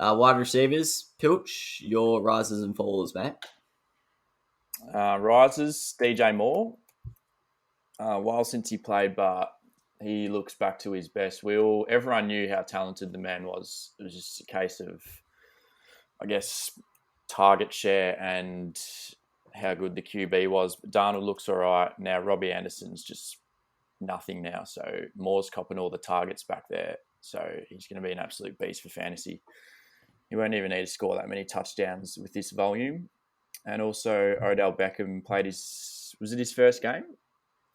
Wide receivers, Pilch, your risers and fallers, mate. Rises, DJ Moore. A while since he played, but he looks back to his best. Everyone knew how talented the man was. It was just a case of, I guess, target share and how good the QB was. But Darnold looks all right. Now Robbie Anderson's just nothing now. So Moore's copping all the targets back there. So he's going to be an absolute beast for fantasy. He won't even need to score that many touchdowns with this volume. And also Odell Beckham played was it his first game?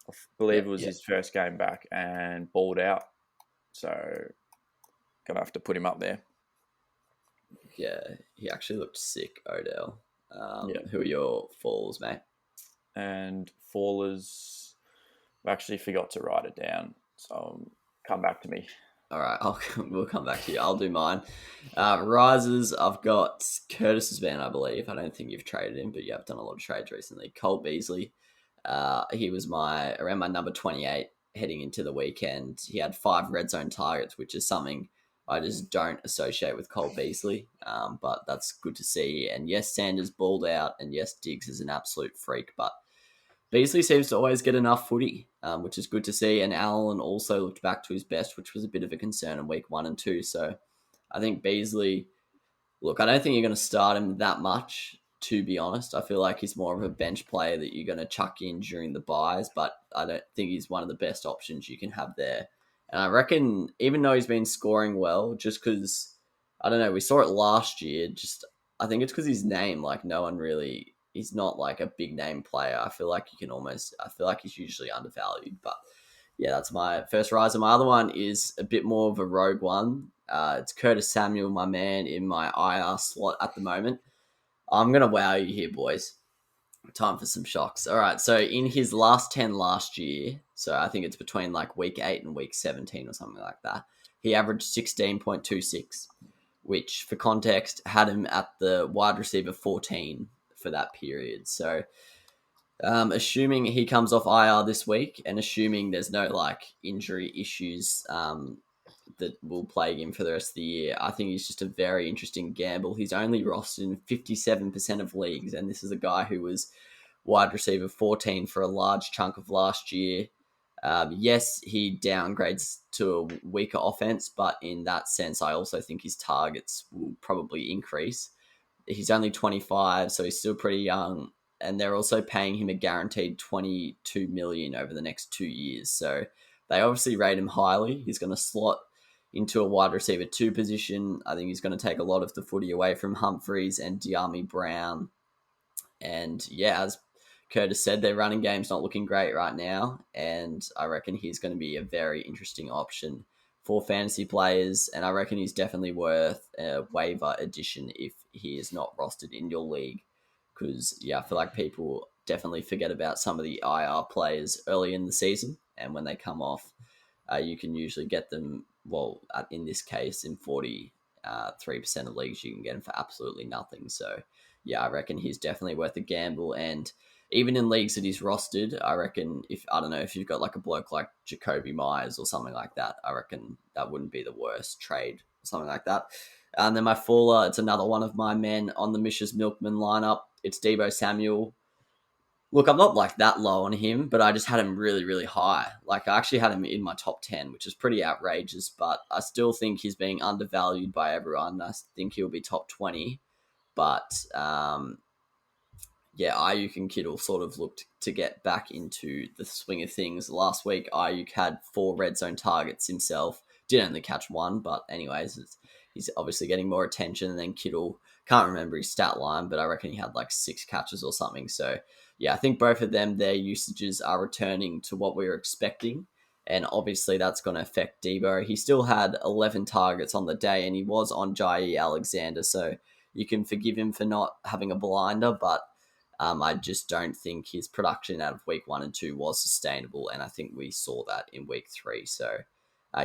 I believe it was his first game back and balled out. So going to have to put him up there. Yeah, he actually looked sick, Odell. Who are your falls, mate? And fallers, I actually forgot to write it down. So come back to me. All right, we'll come back to you. I'll do mine. Risers, I've got Curtis Van, I believe. I don't think you've traded him, but you have done a lot of trades recently. Cole Beasley. He was around my number 28 heading into the weekend. He had 5 red zone targets, which is something I just don't associate with Cole Beasley. But that's good to see. And yes, Sanders balled out, and yes, Diggs is an absolute freak, but Beasley seems to always get enough footy, which is good to see. And Allen also looked back to his best, which was a bit of a concern in week 1 and 2. So I think Beasley, look, I don't think you're going to start him that much, to be honest. I feel like he's more of a bench player that you're going to chuck in during the buys, but I don't think he's one of the best options you can have there. And I reckon, even though he's been scoring well, just because, I don't know, we saw it last year, I think it's because his name, like, no one really, he's not like a big name player. I feel like he's usually undervalued, but yeah, that's my first riser. My other one is a bit more of a rogue one. It's Curtis Samuel, my man, in my IR slot at the moment. I'm going to wow you here, boys. Time for some shocks. All right, so in his last 10 last year, so I think it's between like week 8 and week 17 or something like that, he averaged 16.26, which for context had him at the wide receiver 14 for that period. So assuming he comes off IR this week and assuming there's no like injury issues that will plague him for the rest of the year, I think he's just a very interesting gamble. He's only rostered in 57% of leagues, and this is a guy who was wide receiver 14 for a large chunk of last year. Yes, he downgrades to a weaker offense, but in that sense, I also think his targets will probably increase. He's only 25, so he's still pretty young, and they're also paying him a guaranteed 22 million over the next 2 years. So they obviously rate him highly. He's going to slot into a wide receiver 2 position. I think he's going to take a lot of the footy away from Humphreys and De'Ami Brown. And yeah, as Curtis said, their running game's not looking great right now, and I reckon he's going to be a very interesting option for fantasy players, and I reckon he's definitely worth a waiver addition if he is not rostered in your league, because yeah, I feel like people definitely forget about some of the IR players early in the season, and when they come off, you can usually get them, well, in this case, in 43% of leagues, you can get them for absolutely nothing, so yeah, I reckon he's definitely worth a gamble. And even in leagues that he's rostered, I reckon if you've got like a bloke like Jacoby Myers or something like that, I reckon that wouldn't be the worst trade, something like that. And then my faller, it's another one of my men on the Mish's Milkman lineup. It's Deebo Samuel. Look, I'm not like that low on him, but I just had him really, really high. Like I actually had him in my top 10, which is pretty outrageous, but I still think he's being undervalued by everyone. I think he'll be top 20. But Ayuk and Kittle sort of looked to get back into the swing of things. Last week, Ayuk had 4 red zone targets himself. Did only catch 1, but anyways, he's obviously getting more attention. And then Kittle, can't remember his stat line, but I reckon he had like 6 catches or something. So yeah, I think both of them, their usages are returning to what we were expecting. And obviously that's going to affect Debo. He still had 11 targets on the day, and he was on Jair Alexander. So you can forgive him for not having a blinder, but I just don't think his production out of week 1 and 2 was sustainable, and I think we saw that in week 3. So,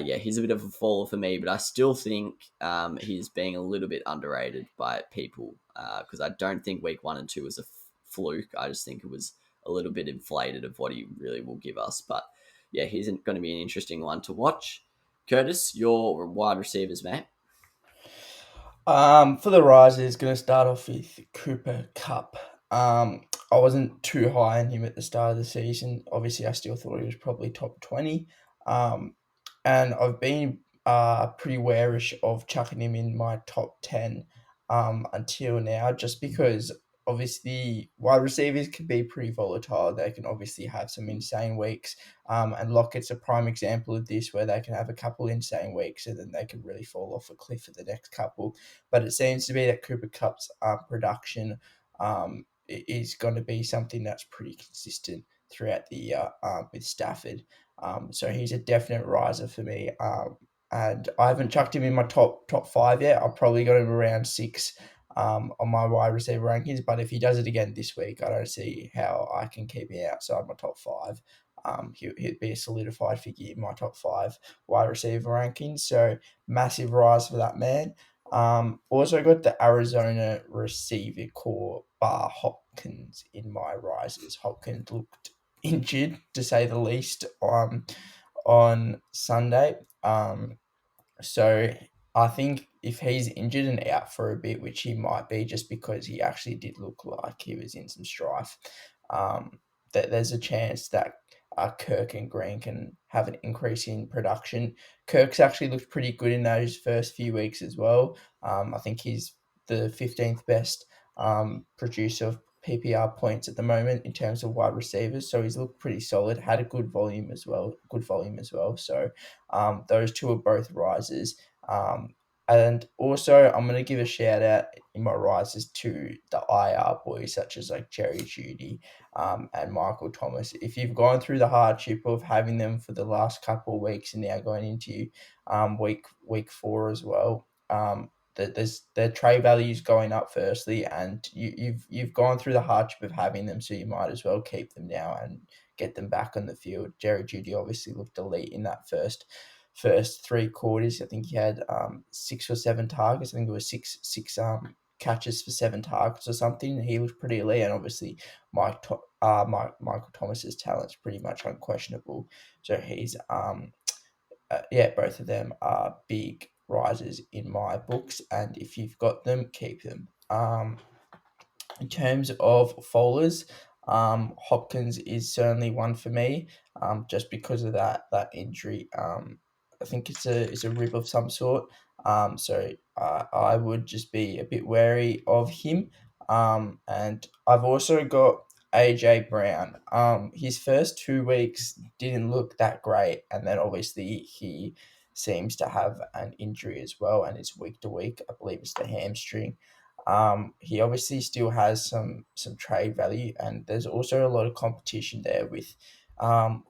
he's a bit of a faller for me, but I still think he's being a little bit underrated by people because I don't think week 1 and 2 was a fluke. I just think it was a little bit inflated of what he really will give us. But yeah, he's going to be an interesting one to watch. Curtis, your wide receivers, mate. For the risers, going to start off with Cooper Cup. I wasn't too high on him at the start of the season. Obviously, I still thought he was probably top 20. Um, and I've been pretty warish of chucking him in my top 10 until now, just because obviously wide receivers can be pretty volatile. They can obviously have some insane weeks. And Lockett's a prime example of this, where they can have a couple insane weeks and then they can really fall off a cliff for the next couple. But it seems to be that Cooper Cup's production is going to be something that's pretty consistent throughout the year with Stafford. So he's a definite riser for me. And I haven't chucked him in my top five yet. I've probably got him around six on my wide receiver rankings. But if he does it again this week, I don't see how I can keep him outside my top five. He'd be a solidified figure in my top five wide receiver rankings. So massive rise for that man. Also got the Arizona receiver core bar Hopkins in my rises. Hopkins looked injured to say the least on Sunday. So I think if he's injured and out for a bit, which he might be, just because he actually did look like he was in some strife, that there's a chance that Kirk and Green can have an increase in production. Kirk's actually looked pretty good in those first few weeks as well. I think he's the 15th best producer of PPR points at the moment in terms of wide receivers. So he's looked pretty solid. Had a good volume as well. So those two are both risers. And also, I'm going to give a shout out in my rises to the IR boys, such as like Jerry Judy and Michael Thomas. If you've gone through the hardship of having them for the last couple of weeks and now going into week 4 as well, there's their trade values going up firstly, and you've gone through the hardship of having them, so you might as well keep them now and get them back on the field. Jerry Judy obviously looked elite in that first 3 quarters. I think he had 6 or 7 targets. I think it was six catches for 7 targets or something. He looked pretty elite, and obviously Michael Thomas's talent's pretty much unquestionable. So he's both of them are big risers in my books, and if you've got them, keep them. In terms of Fowlers, Hopkins is certainly one for me, just because of that injury. I think it's a rib of some sort. So I would just be a bit wary of him. And I've also got AJ Brown. His first 2 weeks didn't look that great, and then obviously he seems to have an injury as well, and it's week to week. I believe it's the hamstring. He obviously still has some trade value, and there's also a lot of competition there with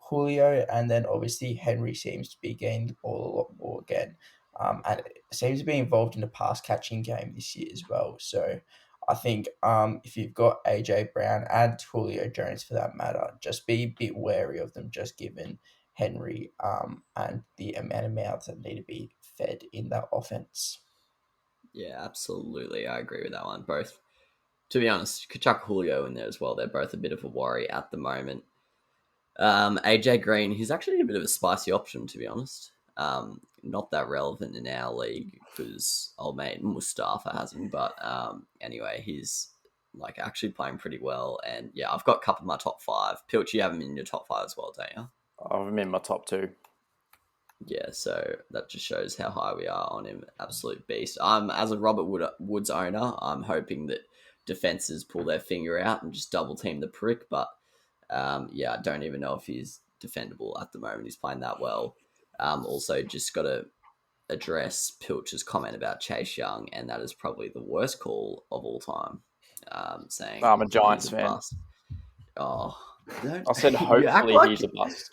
Julio, and then obviously Henry seems to be getting the ball a lot more again, and seems to be involved in the pass catching game this year as well. So I think if you've got AJ Brown and Julio Jones for that matter, just be a bit wary of them, just given Henry and the amount of mouths that need to be fed in that offense. Yeah, absolutely. I agree with that one. Both, to be honest, Kachuk Julio in there as well. They're both a bit of a worry at the moment. AJ Green, he's actually a bit of a spicy option, to be honest. Not that relevant in our league because old mate Mustafa has him, but anyway, he's like actually playing pretty well. And yeah, I've got a couple of my top five. Pilch, you have him in your top five as well, don't you? I'm in my top 2. Yeah, so that just shows how high we are on him. Absolute beast. As a Robert Woods owner, I'm hoping that defenses pull their finger out and just double team the prick. But yeah, I don't even know if he's defendable at the moment. He's playing that well. Also, just got to address Pilch's comment about Chase Young, and that is probably the worst call of all time. Saying I'm a Giants he's a fan. bust. Oh, I said you act hopefully like he's a bust.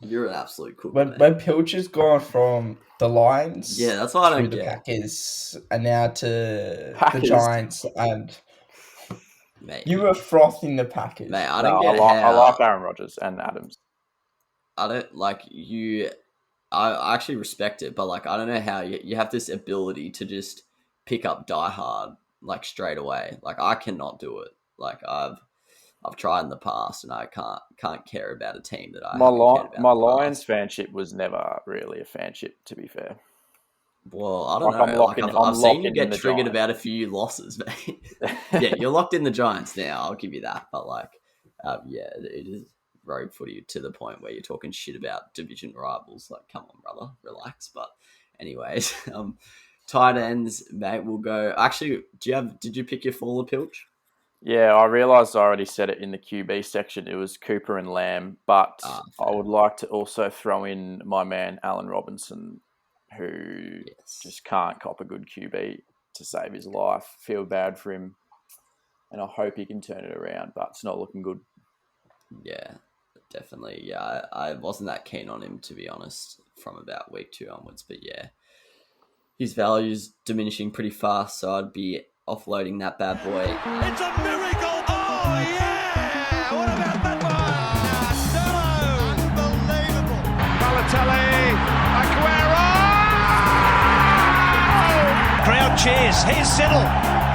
You're an absolute cook. When Pilch has gone from the Lions, yeah, that's what I to don't the get. Packers, and now to Packers. the Giants, and Mate, you were frothing the Packers. mate, I No, don't get I how like Aaron Rodgers and Adams. I don't like you. I actually respect it, but like I don't know how you have this ability to just pick up Die Hard like straight away. Like I cannot do it. Like I've tried in the past, and I can't care about a team that I haven't cared about My in the Lions past. fanship was never really a fanship, to be fair. Well, I don't Like, I'm know. locking- I've I'm seen you locking in get the triggered Giants. about a few losses, mate. Yeah, you're locked in the Giants now. I'll give you that. But yeah, it is road footy to the point where you're talking shit about division rivals. Like, come on, brother, relax. But anyways, tight ends, mate. We'll go. Actually, did you pick your Fuller Pilch? Yeah, I realised I already said it in the QB section. It was Cooper and Lamb, but I would like to also throw in my man Allen Robinson, who just can't cop a good QB to save his life. Feel bad for him, and I hope he can turn it around, but it's not looking good. Yeah, definitely. Yeah, I wasn't that keen on him, to be honest, from about week 2 onwards. But yeah, his value's diminishing pretty fast, so I'd be offloading that bad boy. It's a miracle! Oh, yeah! What about that one? Unbelievable! Balotelli, Aguero! Crowd cheers. Here's Siddle.